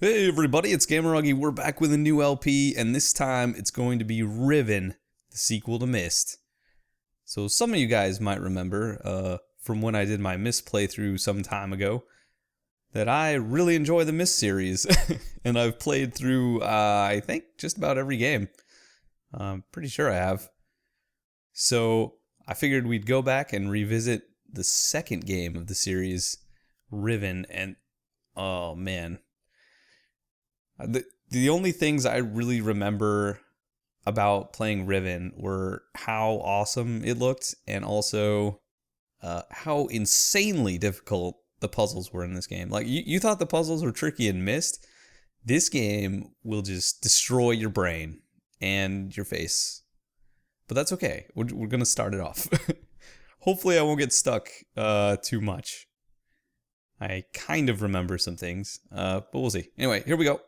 Hey everybody, it's Gameragi. We're back with a new LP, and this time it's going to be Riven, the sequel to Myst. So some of you guys might remember, from when I did my Myst playthrough some time ago, that I really enjoy the Myst series, and I've played through, I think, just about every game. I'm pretty sure I have. So I figured we'd go back and revisit the second game of the series, Riven, and oh man. The only things I really remember about playing Riven were how awesome it looked and also how insanely difficult the puzzles were in this game. Like, you thought the puzzles were tricky in Myst. This game will just destroy your brain and your face. But that's okay. We're going to start it off. Hopefully I won't get stuck too much. I kind of remember some things, but we'll see. Anyway, here we go.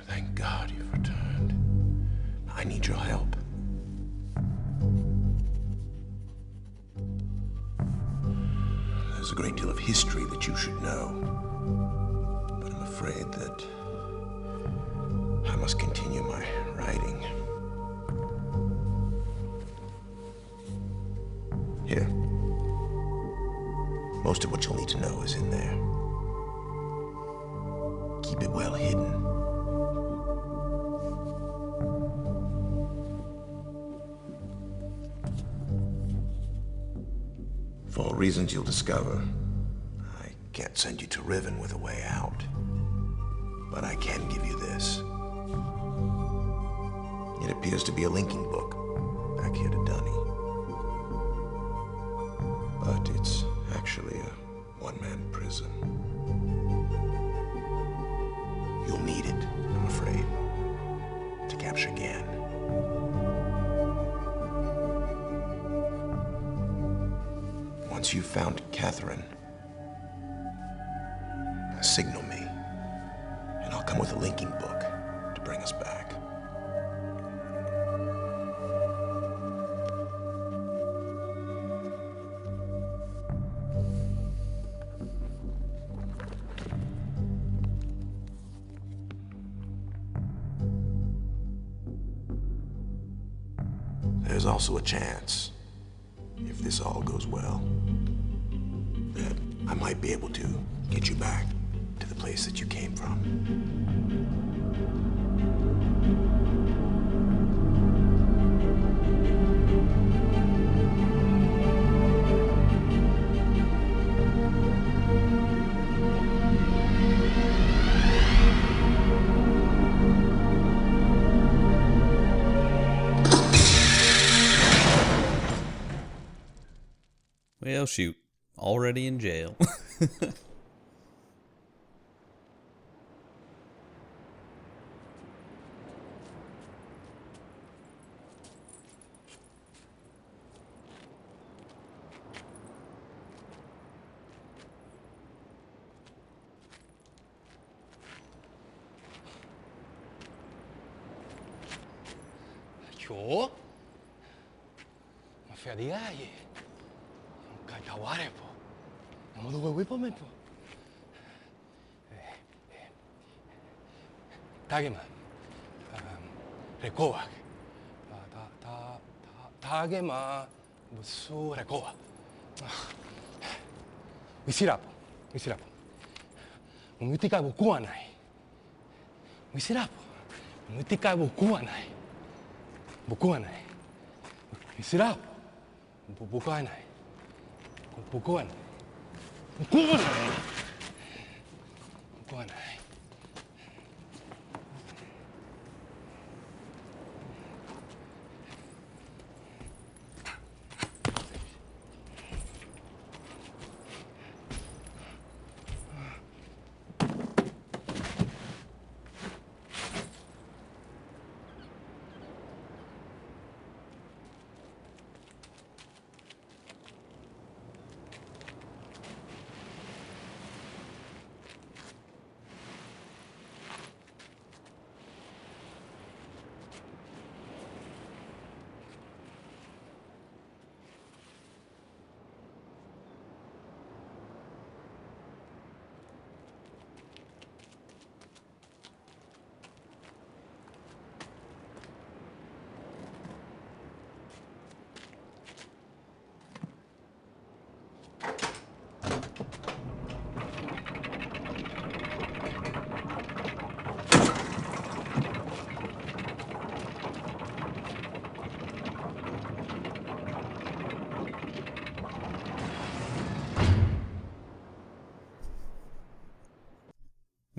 Thank God you've returned. I need your help. There's a great deal of history that you should know, but I'm afraid that I must continue my writing. Here. Most of what you'll need to know is in there. Keep it well hidden. For reasons you'll discover, I can't send you to Riven with a way out. But I can give you this. It appears to be a linking book back here to Dunny. But it's actually a one-man prison. You'll need it, I'm afraid, to capture Gehn. Once you've found Catherine, signal me, and I'll come with a linking book to bring us back. There's also a chance, if this all goes well, that I might be able to get you back to the place that you came from. Well, shoot. Already in jail. Jo? Mafia di gaglie. Non cagaware po. Non lo vuoi po me po. Tagema. Rekoa. Tagema. Musu rekoa. Visirapo. Umitikai wo kuanai. Miserapo. Umitikai wo kuanai. Bukuanai. Miserapo. Bukuanai. Bukuanai. Bukuanai. Bukuanai.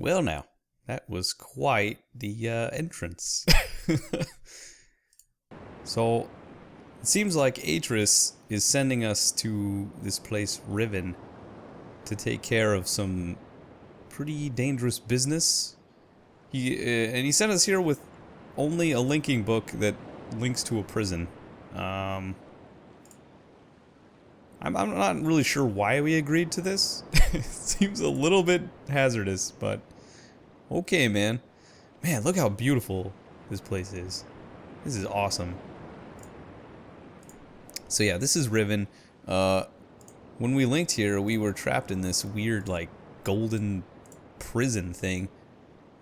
Well, now, that was quite the entrance. So, it seems like Atrus is sending us to this place, Riven, to take care of some pretty dangerous business. He sent us here with only a linking book that links to a prison. I'm not really sure why we agreed to this. It seems a little bit hazardous, but okay, man. Man, look how beautiful this place is. This is awesome. So yeah, this is Riven. When we linked here, we were trapped in this weird, like, golden prison thing.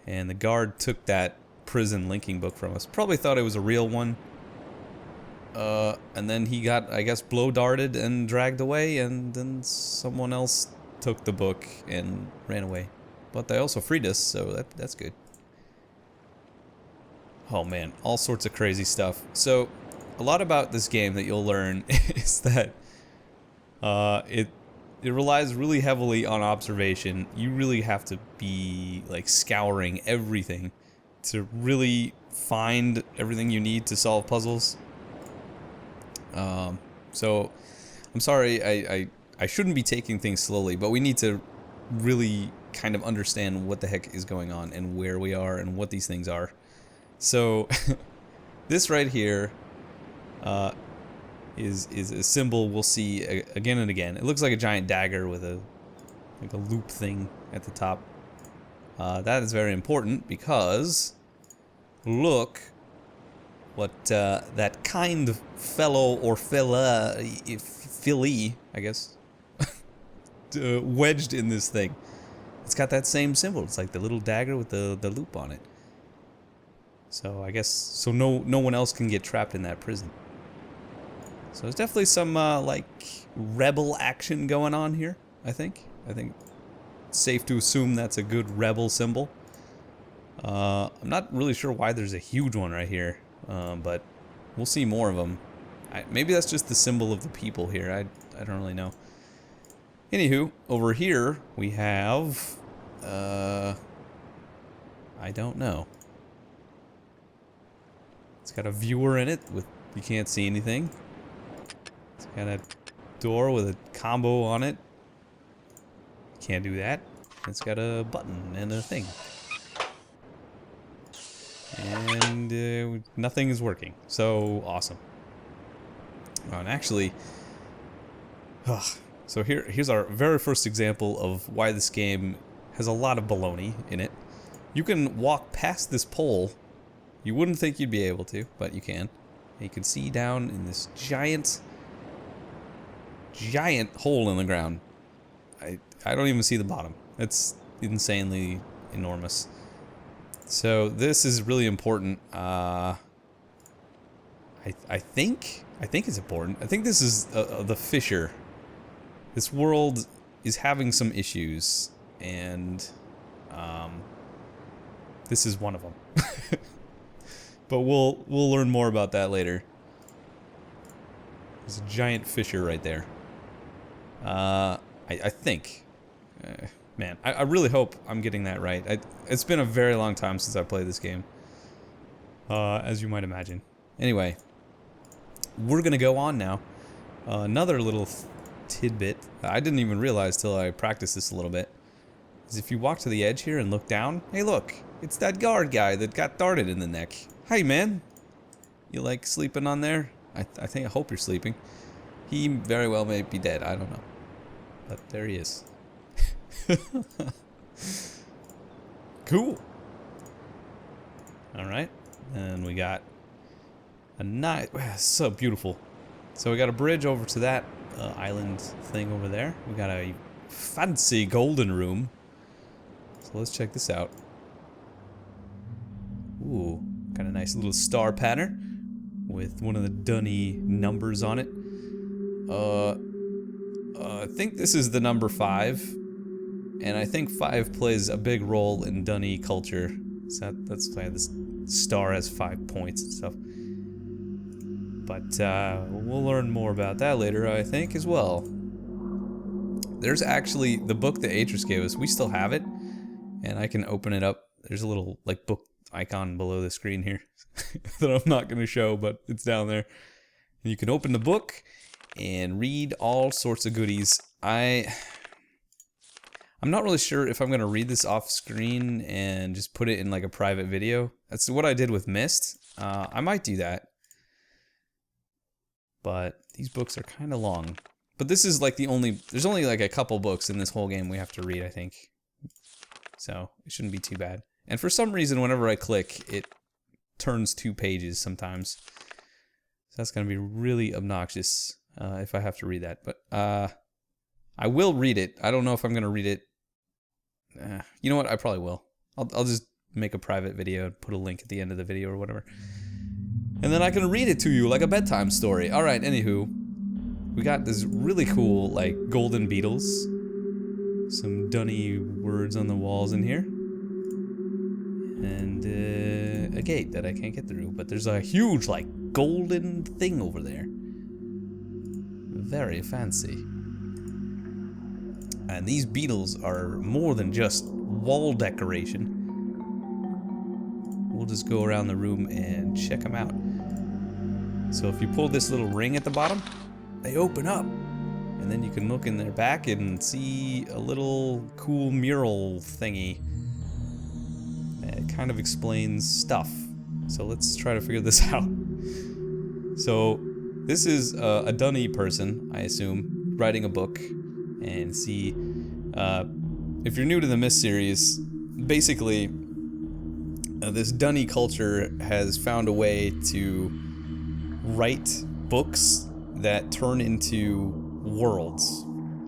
And the guard took that prison linking book from us. Probably thought it was a real one. And then he got, I guess, blow darted and dragged away, and then someone else took the book and ran away. But they also freed us, so that's good. Oh man, all sorts of crazy stuff. So, a lot about this game that you'll learn is that it relies really heavily on observation. You really have to be like scouring everything to really find everything you need to solve puzzles. So I'm sorry, I shouldn't be taking things slowly, but we need to really kind of understand what the heck is going on and where we are and what these things are. So this right here is a symbol we'll see again and again. It looks like a giant dagger with a loop thing at the top. That is very important because look what that kind fellow or filly, I guess, wedged in this thing. It's got that same symbol. It's like the little dagger with the loop on it. So I guess so no one else can get trapped in that prison. So there's definitely some like rebel action going on here. I think it's safe to assume that's a good rebel symbol. I'm not really sure why there's a huge one right here. But we'll see more of them. Maybe that's just the symbol of the people here. I don't really know. Anywho, over here we have I don't know. It's got a viewer in it with you can't see anything. It's got a door with a combo on it. Can't do that. It's got a button and a thing. And nothing is working. So awesome. Oh, and actually, so here's our very first example of why this game has a lot of baloney in it. You can walk past this pole. You wouldn't think you'd be able to, but you can. And you can see down in this giant hole in the ground. I don't even see the bottom. It's insanely enormous. So this is really important. I think it's important. I think this is the fissure. This world is having some issues, and This is one of them. But we'll learn more about that later. There's a giant fissure right there. I think. Man, I really hope I'm getting that right. It's been a very long time since I played this game. As you might imagine. Anyway, we're gonna go on now. Another little tidbit I didn't even realize till I practiced this a little bit is if you walk to the edge here and look down, hey look, it's that guard guy that got darted in the neck. Hey man, you like sleeping on there? I hope you're sleeping. He very well may be dead, I don't know. But there he is. Cool. Alright, and we got a nice, so beautiful. So we got a bridge over to that island thing over there. We got a fancy golden room. So let's check this out. Ooh, got a nice little star pattern with one of the dunny numbers on it. I think this is the number 5, and I think 5 plays a big role in dunny culture. So that's why this star has 5 points and stuff. But we'll learn more about that later, I think, as well. There's actually the book that Atrus gave us. We still have it, and I can open it up. There's a little like book icon below the screen here that I'm not going to show, but it's down there. And you can open the book and read all sorts of goodies. I'm not really sure if I'm going to read this off screen and just put it in like a private video. That's what I did with Myst. I might do that. But these books are kind of long. But this is like there's only like a couple books in this whole game we have to read, I think. So it shouldn't be too bad. And for some reason, whenever I click, it turns 2 pages sometimes. So that's going to be really obnoxious if I have to read that. But I will read it. I don't know if I'm going to read it. You know what? I probably will. I'll just make a private video and put a link at the end of the video or whatever. And then I can read it to you like a bedtime story. Alright, anywho. We got this really cool, like, golden beetles. Some dunny words on the walls in here. And a gate that I can't get through. But there's a huge, like, golden thing over there. Very fancy. And these beetles are more than just wall decoration. We'll just go around the room and check them out. So if you pull this little ring at the bottom, they open up. And then you can look in their back and see a little cool mural thingy. It kind of explains stuff. So let's try to figure this out. So this is a dunny person, I assume, writing a book. And see, if you're new to the Myst series, basically this dunny culture has found a way to write books that turn into worlds.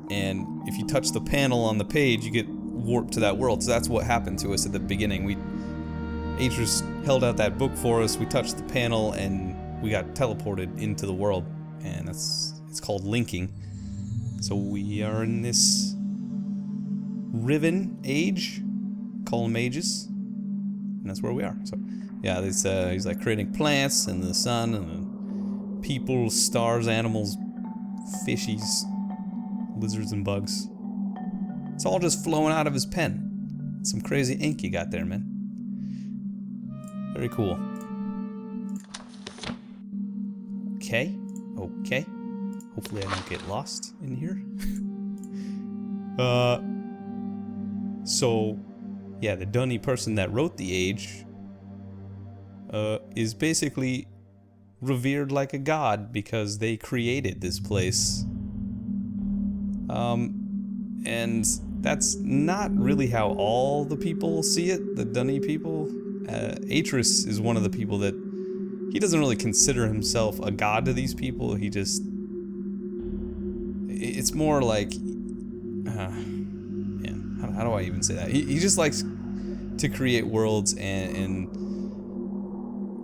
And if you touch the panel on the page, you get warped to that world. So that's what happened to us at the beginning. Atrus held out that book for us, we touched the panel, and we got teleported into the world. And it's called linking. So we are in this Riven age, call them ages, and that's where we are. So yeah, this he's like creating plants and the sun and the people, stars, animals, fishies, lizards and bugs. It's all just flowing out of his pen. Some crazy ink you got there, man. Very cool. Okay. Hopefully I don't get lost in here. So, yeah, the dunny person that wrote the age is basically revered like a god because they created this place. And that's not really how all the people see it, the dunny people. Atrus is one of the people that he doesn't really consider himself a god to these people. He just... It's more like... man, how do I even say that? He just likes to create worlds and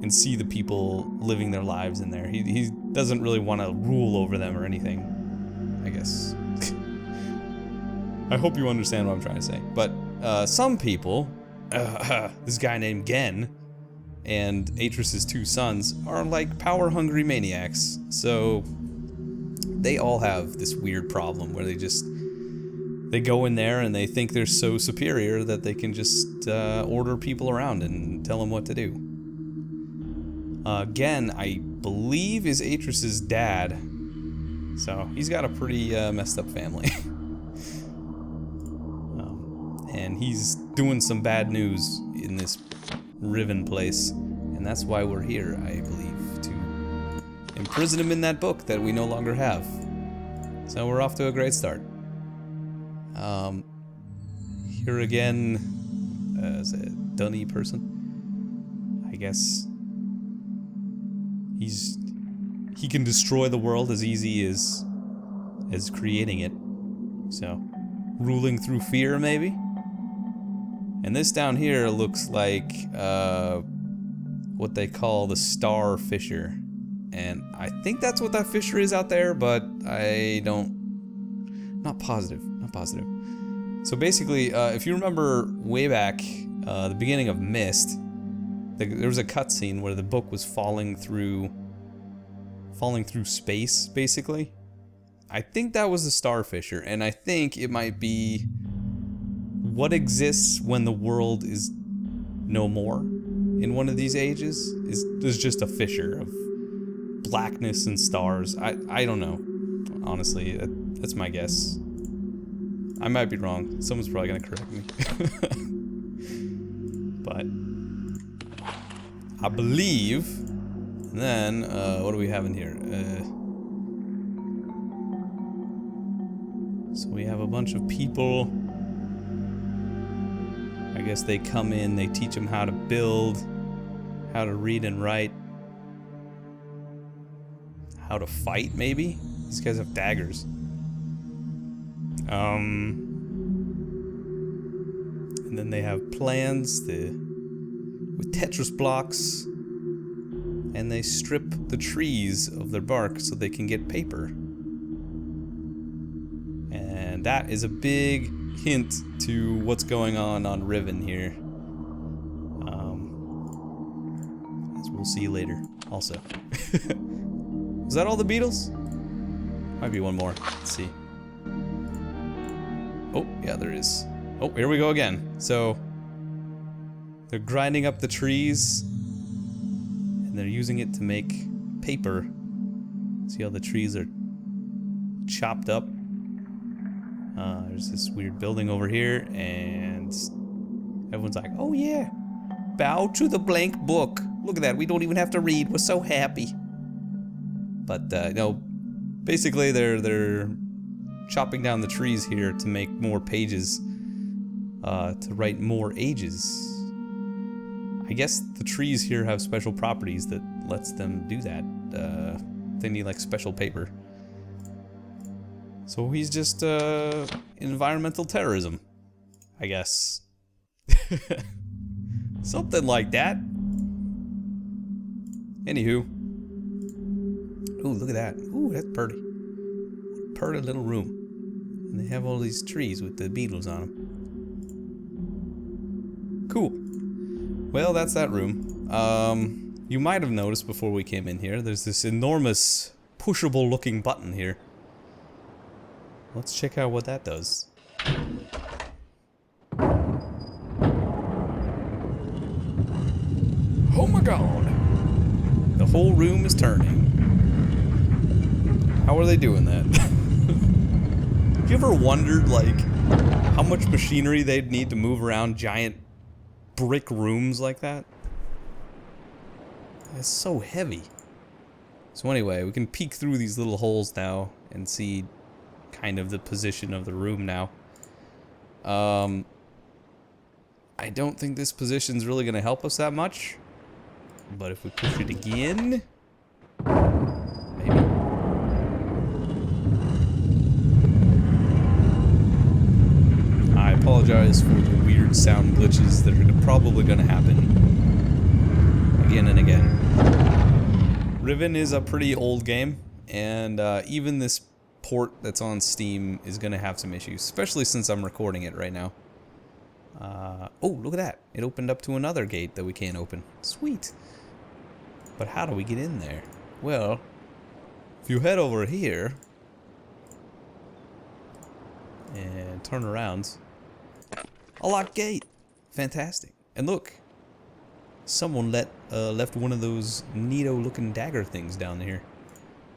see the people living their lives in there. He doesn't really want to rule over them or anything, I guess. I hope you understand what I'm trying to say. But some people, this guy named Gehn, and Atrus's 2 sons are like power-hungry maniacs. So they all have this weird problem where they go in there and they think they're so superior that they can just order people around and tell them what to do. Gehn, I believe, is Atrus's dad, so he's got a pretty messed up family. And he's doing some bad news in this Riven place, and that's why we're here, I believe, to imprison him in that book that we no longer have. So we're off to a great start. Here again, as a dunny person, I guess he can destroy the world as easy as creating it. So, ruling through fear, maybe? And this down here looks like what they call the Star Fisher. And I think that's what that fisher is out there, but not positive. So basically, if you remember way back, the beginning of Myst, there was a cutscene where the book was falling through space, basically. I think that was the Star Fisher, and I think it might be what exists when the world is no more in one of these ages. There's just a fissure of blackness and stars. I don't know. Honestly, that's my guess. I might be wrong. Someone's probably gonna correct me. But I believe. And then what do we have in here? So we have a bunch of people. I guess they come in, they teach them how to build, how to read and write, how to fight, maybe? These guys have daggers. And then they have plans with Tetris blocks, and they strip the trees of their bark so they can get paper. And that is a big hint to what's going on Riven here. As we'll see later, also. Was that all the beetles? Might be one more. Let's see. Oh, yeah, there is. Oh, here we go again. So, they're grinding up the trees, and they're using it to make paper. See how the trees are chopped up? There's this weird building over here, and everyone's like, oh yeah, bow to the blank book. Look at that, we don't even have to read, we're so happy. But, no, basically they're chopping down the trees here to make more pages, to write more ages. I guess the trees here have special properties that lets them do that. They need like special paper. So he's just environmental terrorism, I guess. Something like that. Anywho. Ooh, look at that. Ooh, that's pretty. Pretty little room. And they have all these trees with the beetles on them. Cool. Well, that's that room. You might have noticed before we came in here, there's this enormous pushable looking button here. Let's check out what that does. Oh my god! The whole room is turning. How are they doing that? Have you ever wondered, like, how much machinery they'd need to move around giant brick rooms like that? It's so heavy. So anyway, we can peek through these little holes now and see kind of the position of the room now. I don't think this position's really gonna help us that much. But if we push it again, maybe. I apologize for the weird sound glitches that are probably gonna happen again and again. Riven is a pretty old game, and even this port that's on Steam is gonna have some issues, especially since I'm recording it right now. Oh, look at that. It opened up to another gate that we can't open. Sweet. But how do we get in there? Well, if you head over here and turn around, a locked gate. Fantastic. And look, someone left one of those neato looking dagger things down here.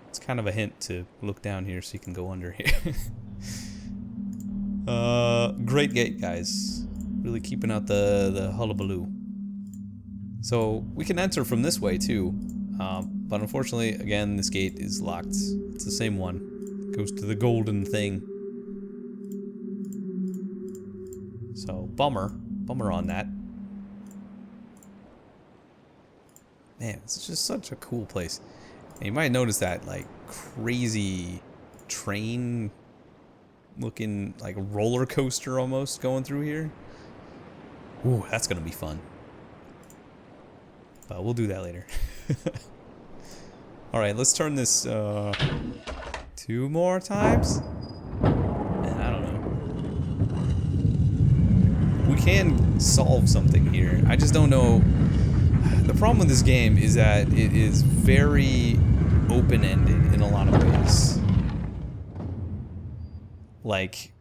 It's kind of a hint to look down here so you can go under here. Great gate, guys. Really keeping out the hullabaloo. So we can enter from this way too, but unfortunately, again, this gate is locked. It's the same one. It goes to the golden thing. So bummer on that. Man, it's just such a cool place. And you might notice that like crazy train looking like roller coaster almost going through here. Ooh, that's gonna be fun. But we'll do that later. Alright, let's turn this 2 more times. Man, I don't know. We can solve something here. I just don't know. The problem with this game is that it is very open-ended in a lot of ways. Like,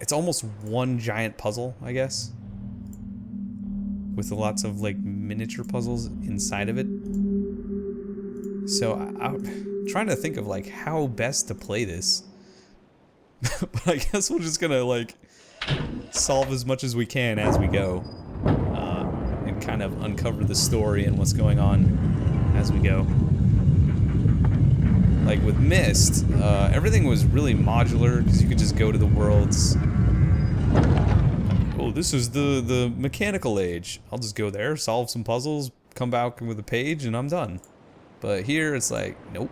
it's almost one giant puzzle, I guess, with lots of like miniature puzzles inside of it. So I'm trying to think of like how best to play this. But I guess we're just gonna like solve as much as we can as we go, and kind of uncover the story and what's going on as we go. Like with Myst, everything was really modular because you could just go to the worlds. Oh, this is the mechanical age. I'll just go there, solve some puzzles, come back with a page, and I'm done. But here it's like, nope.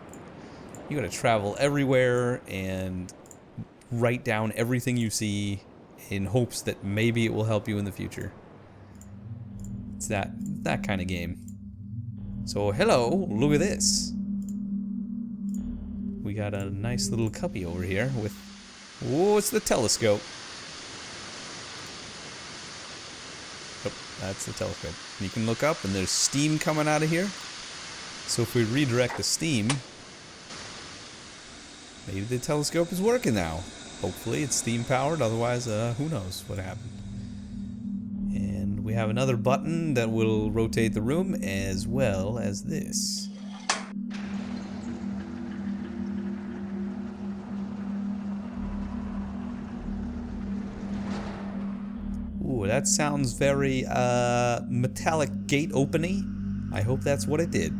You gotta travel everywhere and write down everything you see in hopes that maybe it will help you in the future. It's that kind of game. So hello, look at this. We got a nice little cubby over here with, oh, it's the telescope. Oh, that's the telescope. You can look up and there's steam coming out of here. So if we redirect the steam, maybe the telescope is working now. Hopefully it's steam powered, otherwise who knows what happened. And we have another button that will rotate the room as well as this. Ooh, that sounds very metallic gate opening. I hope that's what it did.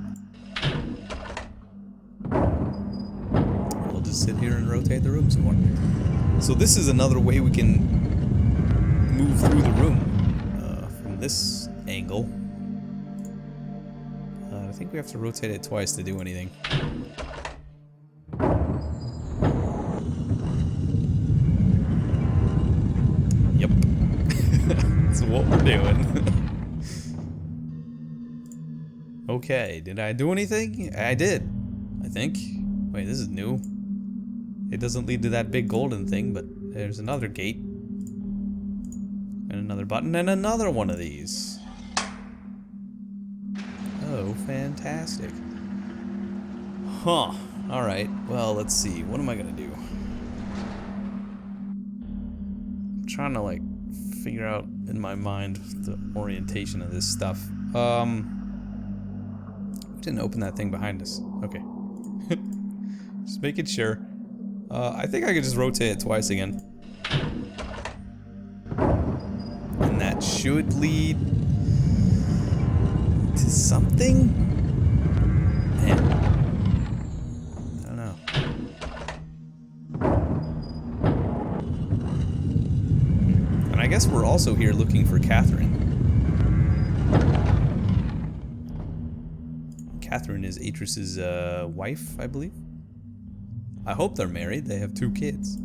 We'll just sit here and rotate the room some more. So this is another way we can move through the room from this angle. I think we have to rotate it twice to do anything. Yep. That's what we're doing. Okay, did I do anything? I did, I think. Wait, this is new. It doesn't lead to that big golden thing, but there's another gate. And another button, and another one of these. Oh, fantastic. Huh. Alright, well, let's see. What am I gonna do? I'm trying to, like, figure out in my mind the orientation of this stuff. We didn't open that thing behind us. Okay. Just making sure. I think I could just rotate it twice again. And that should lead to something? Man. I don't know. And I guess we're also here looking for Catherine. Catherine is Atrus's wife, I believe. I hope they're married. They have 2 kids.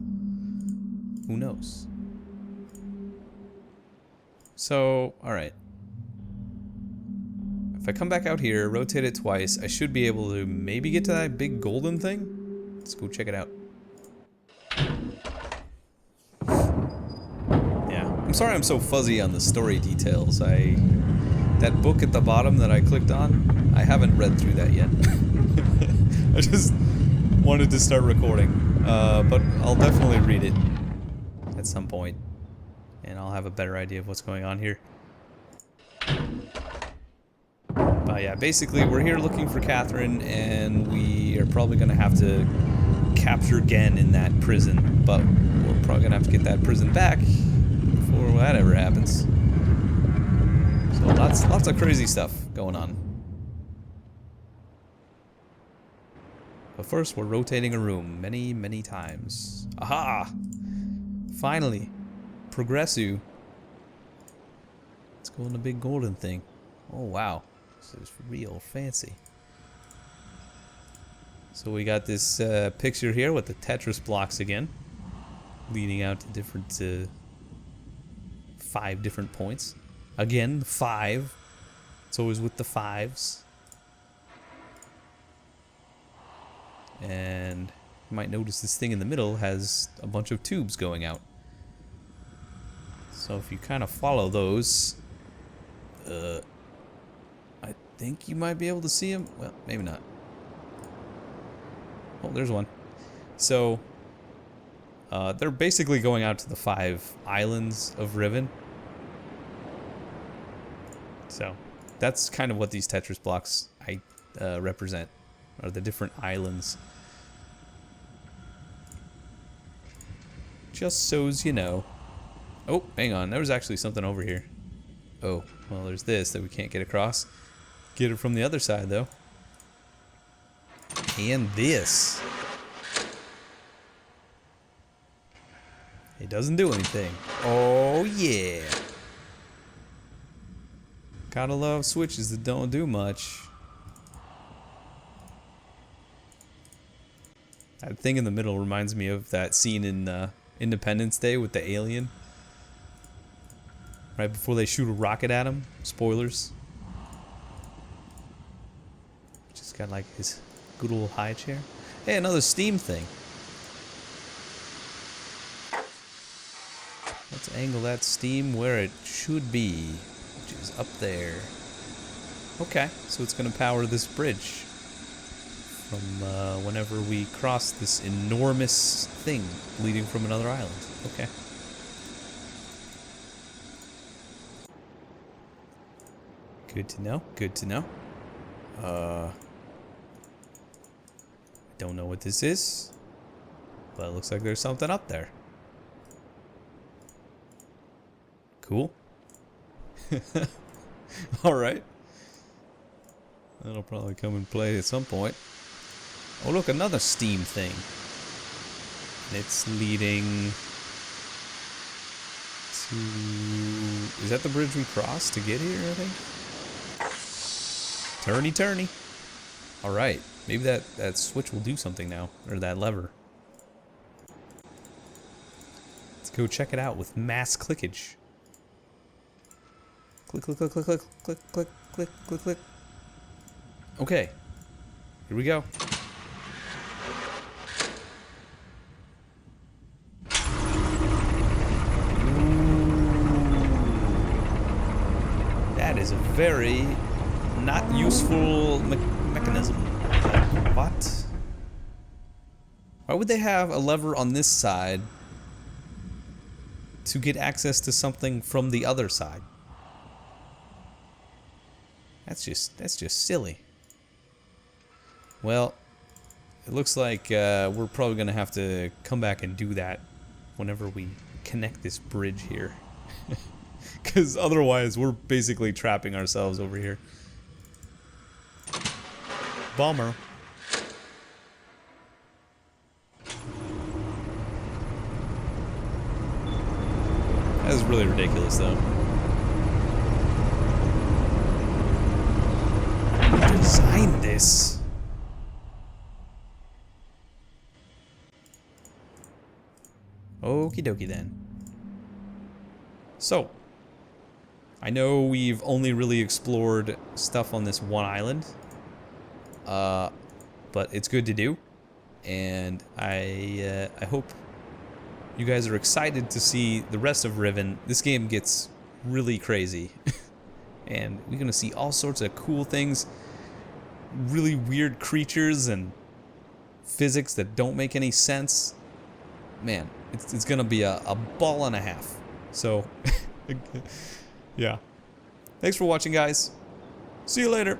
Who knows? So, alright. If I come back out here, rotate it twice, I should be able to maybe get to that big golden thing. Let's go check it out. Yeah. I'm sorry I'm so fuzzy on the story details. That book at the bottom that I clicked on, I haven't read through that yet. I just wanted to start recording, but I'll definitely read it at some point, and I'll have a better idea of what's going on here. But yeah, basically we're here looking for Catherine, and we are probably going to have to capture Gehn in that prison, but we're probably going to have to get that prison back before that ever happens. So lots of crazy stuff going on. But first, we're rotating a room many times. Aha! Finally, Progressu. Let's go in the big golden thing. Oh wow, this is real fancy. So we got this picture here with the Tetris blocks again, leading out to different 5 different points. Again, 5. It's always with the 5s. And you might notice this thing in the middle has a bunch of tubes going out. So if you kind of follow those, I think you might be able to see them. Well, maybe not. Oh, there's one. So they're basically going out to the 5 islands of Riven. So that's kind of what these Tetris blocks represent, are the different islands. Just so's you know. Oh, hang on. There was actually something over here. Oh, well, there's this that we can't get across. Get it from the other side, though. And this. It doesn't do anything. Oh, yeah. Gotta love switches that don't do much. That thing in the middle reminds me of that scene in Independence Day with the alien. Right before they shoot a rocket at him. Spoilers. Just got like his good old high chair. Hey, another steam thing. Let's angle that steam where it should be, which is up there. Okay, so it's going to power this bridge from whenever we cross this enormous thing leading from another island. Okay. Good to know. Good to know. I don't know what this is, but it looks like there's something up there. Cool. Alright. That'll probably come and play at some point. Oh look, another steam thing. And it's leading to... Is that the bridge we crossed to get here, I think? Turny, turny. Alright. Maybe that switch will do something now. Or that lever. Let's go check it out with mass clickage. Click, click, click, click, click, click, click, click, click, click. Okay. Here we go. That is a very not useful mechanism. What? Why would they have a lever on this side to get access to something from the other side? That's just silly. Well, it looks like we're probably gonna have to come back and do that whenever we connect this bridge here. Because otherwise we're basically trapping ourselves over here. Bummer. That is really ridiculous though. Who designed this? Okie dokie then. So, I know we've only really explored stuff on this one island, but it's good to do, and I hope you guys are excited to see the rest of Riven, this game gets really crazy. And we're going to see all sorts of cool things, really weird creatures and physics that don't make any sense. Man, it's going to be a ball and a half. So, yeah. Thanks for watching, guys. See you later.